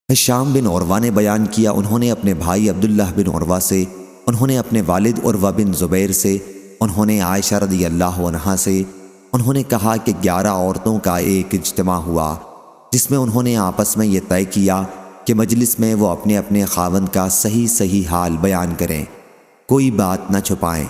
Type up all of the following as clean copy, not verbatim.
ہشام بن عروہ نے بیان کیا، انہوں نے اپنے بھائی عبداللہ بن عروہ سے، انہوں نے اپنے والد عروہ بن زبیر سے، انہوں نے عائشہ رضی اللہ عنہا سے، انہوں نے کہا کہ 11 عورتوں کا ایک اجتماع ہوا جس میں انہوں نے آپس میں یہ طے کیا کہ مجلس میں وہ اپنے اپنے خاوند کا صحیح حال بیان کریں، کوئی بات نہ چھپائیں۔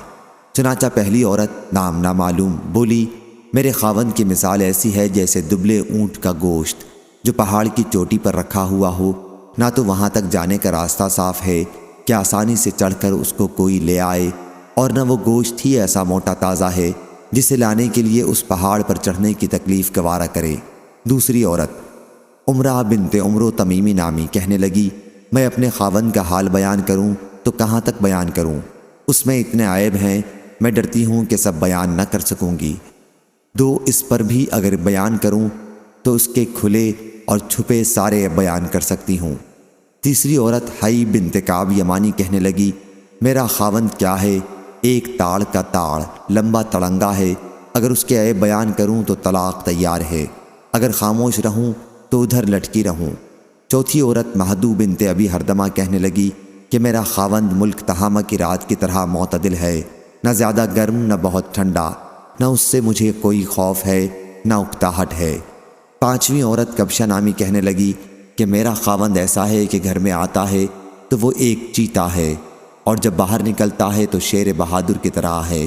چنانچہ پہلی عورت نام نہ معلوم بولی، میرے خاوند کی مثال ایسی ہے جیسے دبلے اونٹ کا گوشت جو پہاڑ کی چوٹی پر رکھا ہوا ہو، نہ تو وہاں تک جانے کا راستہ صاف ہے کہ آسانی سے چڑھ کر اس کو کوئی لے آئے، اور نہ وہ گوشت ہی ایسا موٹا تازہ ہے جسے لانے کے لیے اس پہاڑ پر چڑھنے کی تکلیف گوارا کرے۔ دوسری عورت عمرہ بنت عمرو تمیمی نامی کہنے لگی، میں اپنے خاوند کا حال بیان کروں تو کہاں تک بیان کروں، اس میں اتنے عیب ہیں میں ڈرتی ہوں کہ سب بیان نہ کر سکوں گی، اس پر بھی اگر بیان کروں تو اس کے کھلے اور چھپے سارے بیان کر سکتی ہوں۔ تیسری عورت حی بنت کعب یمانی کہنے لگی، میرا خاوند کیا ہے، ایک تاڑ کا تاڑ لمبا تڑنگا ہے، اگر اس کے عیب بیان کروں تو طلاق تیار ہے، اگر خاموش رہوں تو ادھر لٹکی رہوں۔ چوتھی عورت مہدو بنت ابی ہردمہ کہنے لگی کہ میرا خاوند ملک تہامہ کی رات کی طرح معتدل ہے، نہ زیادہ گرم نہ بہت ٹھنڈا، نہ اس سے مجھے کوئی خوف ہے نہ اکتاہٹ ہے۔ پانچویں عورت کبشہ نامی کہنے لگی کہ میرا خاوند ایسا ہے کہ گھر میں آتا ہے تو وہ ایک چیتا ہے، اور جب باہر نکلتا ہے تو شیر بہادر کی طرح ہے،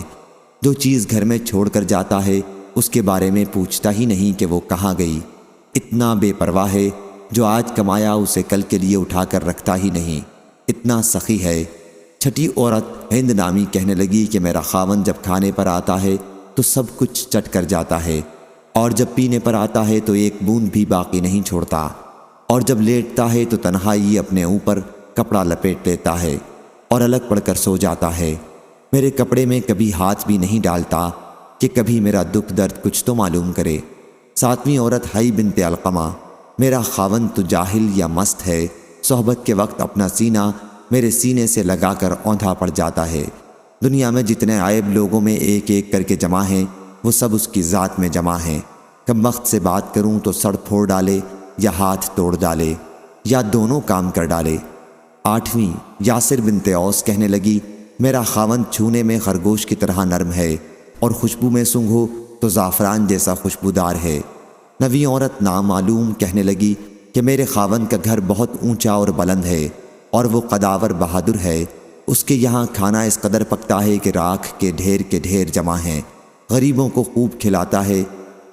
جو چیز گھر میں چھوڑ کر جاتا ہے اس کے بارے میں پوچھتا ہی نہیں کہ وہ کہاں گئی، اتنا بے پرواہ ہے، جو آج کمایا اسے کل کے لیے اٹھا کر رکھتا ہی نہیں، اتنا سخی ہے۔ چھٹی عورت ہند نامی کہنے لگی کہ میرا خاوند جب کھانے پر آتا ہے تو سب کچھ چٹ کر جاتا ہے، اور جب پینے پر آتا ہے تو ایک بوند بھی باقی نہیں چھوڑتا، اور جب لیٹتا ہے تو تنہائی اپنے اوپر کپڑا لپیٹ لیتا ہے اور الگ پڑ کر سو جاتا ہے، میرے کپڑے میں کبھی ہاتھ بھی نہیں ڈالتا کہ کبھی میرا دکھ درد کچھ تو معلوم کرے۔ ساتویں عورت حی بنت علقمہ، میرا خاوند تو جاہل یا مست ہے، صحبت کے وقت اپنا سینہ میرے سینے سے لگا کر اوندھا پڑ جاتا ہے، دنیا میں جتنے عیب لوگوں میں ایک ایک کر کے جمع ہیں وہ سب اس کی ذات میں جمع ہیں، کم وقت سے بات کروں تو سڑ پھوڑ ڈالے یا ہاتھ توڑ ڈالے یا دونوں کام کر ڈالے۔ آٹھویں یاسر بنت اوس کہنے لگی، میرا خاوند چھونے میں خرگوش کی طرح نرم ہے اور خوشبو میں سونگھو تو زعفران جیسا خوشبودار ہے۔ نویں عورت نامعلوم کہنے لگی کہ میرے خاوند کا گھر بہت اونچا اور بلند ہے اور وہ قداور بہادر ہے، اس کے یہاں کھانا اس قدر پکتا ہے کہ راکھ کے ڈھیر جمع ہیں، غریبوں کو خوب کھلاتا ہے،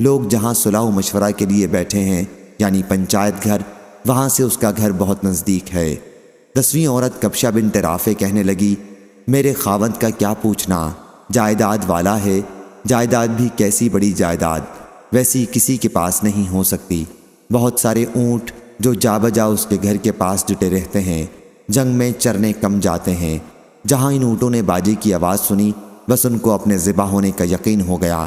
لوگ جہاں صلاح و مشورہ کے لیے بیٹھے ہیں یعنی پنچایت گھر، وہاں سے اس کا گھر بہت نزدیک ہے۔ 10ویں عورت کبشہ بنت رافع کہنے لگی، میرے خاوند کا کیا پوچھنا، جائیداد والا ہے، جائیداد بھی کیسی بڑی جائیداد، ویسی کسی کے پاس نہیں ہو سکتی، بہت سارے اونٹ جو جا بجا اس کے گھر کے پاس جٹے رہتے ہیں، جنگ میں چرنے کم جاتے ہیں، جہاں ان اونٹوں نے باجے کی آواز سنی بس ان کو اپنے ذبح ہونے کا یقین ہو گیا۔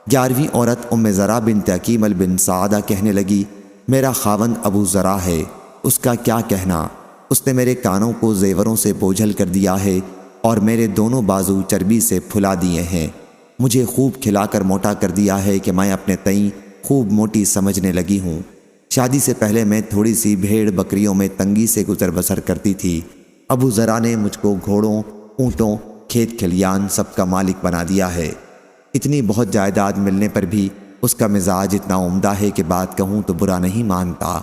11ویں عورت ام زرع بنت عقیمل بن سعدہ کہنے لگی، میرا خاوند ابو زرع ہے، اس کا کیا کہنا، اس نے میرے کانوں کو زیوروں سے بوجھل کر دیا ہے اور میرے دونوں بازو چربی سے پھلا دیے ہیں، مجھے خوب کھلا کر موٹا کر دیا ہے کہ میں اپنے تئیں خوب موٹی سمجھنے لگی ہوں۔ شادی سے پہلے میں تھوڑی سی بھیڑ بکریوں میں تنگی سے گزر بسر کرتی تھی، ابو زرع نے مجھ کو گھوڑوں، اونٹوں، کھیت کھلیان سب کا مالک بنا دیا ہے، اتنی بہت جائیداد ملنے پر بھی اس کا مزاج اتنا عمدہ ہے کہ بات کہوں تو برا نہیں مانتا،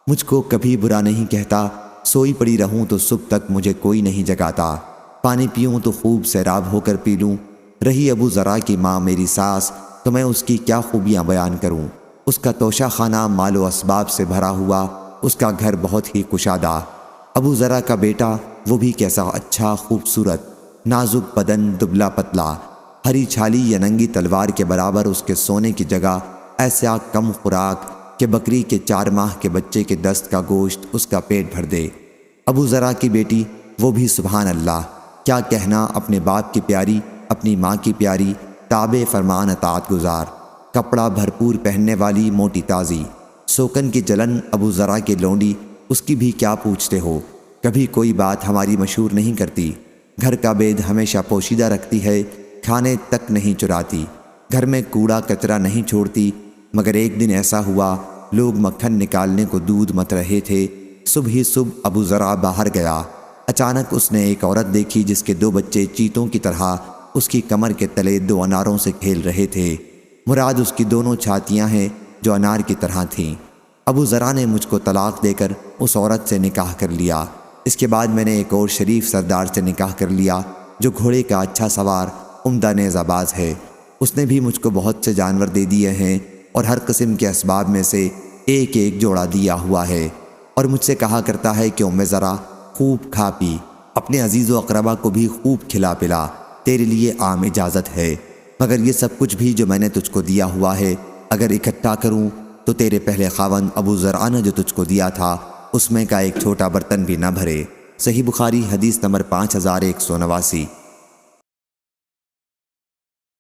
مجھ کو کبھی برا نہیں کہتا، سوئی پڑی رہوں تو صبح تک مجھے کوئی نہیں جگاتا، پانی پیوں تو خوب سیراب ہو کر پی لوں۔ رہی ابو زرع کی ماں میری ساس تو میں اس کی کیا خوبیاں بیان کروں، اس کا توشہ خانہ مال و اسباب سے بھرا ہوا، اس کا گھر بہت ہی کشادہ۔ ابو زرع کا بیٹا وہ بھی کیسا اچھا خوبصورت، نازک بدن، دبلا پتلا، ہری چھالی یا ننگی تلوار کے برابر اس کے سونے کی جگہ، ایسا کم خوراک کہ بکری کے 4 ماہ کے بچے کے دست کا گوشت اس کا پیٹ بھر دے۔ ابو زرع کی بیٹی وہ بھی سبحان اللہ، کیا کہنا، اپنے باپ کی پیاری، اپنی ماں کی پیاری، تابع فرمان اطاعت گزار، کپڑا بھرپور پہننے والی، موٹی تازی، سوکن کی جلن ابو زرع کی لونڈی، اس کی بھی کیا پوچھتے ہو، کبھی کوئی بات ہماری مشہور نہیں کرتی، گھر کا بید ہمیشہ پوشیدہ رکھتی ہے، کھانے تک نہیں چراتی، گھر میں کوڑا کچرا نہیں چھوڑتی، مگر ایک دن ایسا ہوا لوگ مکھن نکالنے کو دودھ مت رہے تھے صبح ہی صبح ابو زرع باہر گیا۔ اچانک اس نے ایک عورت دیکھی جس کے 2 بچے چیتوں کی طرح اس کی کمر کے تلے 2 اناروں سے کھیل رہے تھے۔ مراد اس کی دونوں چھاتیاں ہیں جو انار کی طرح تھیں۔ ابو زرع نے مجھ کو طلاق دے کر اس عورت سے نکاح کر لیا۔ اس کے بعد میں نے ایک اور شریف سردار سے نکاح کر لیا جو گھوڑے کا اچھا سوار عمدہ نیزہ باز ہے۔ اس نے بھی مجھ کو بہت سے جانور دے دیے ہیں اور ہر قسم کے اسباب میں سے ایک ایک جوڑا دیا ہوا ہے، اور مجھ سے کہا کرتا ہے کہ ام زرع خوب کھا پی، اپنے عزیز و اقربا کو بھی خوب کھلا پلا، تیرے لیے عام اجازت ہے، مگر یہ سب کچھ بھی جو میں نے تجھ کو دیا ہوا ہے اگر اکٹھا کروں تو تیرے پہلے خاوند ابو زرع نے جو تجھ کو دیا تھا اس میں کا ایک چھوٹا برتن بھی نہ بھرے۔ صحیح بخاری حدیث نمبر 5189۔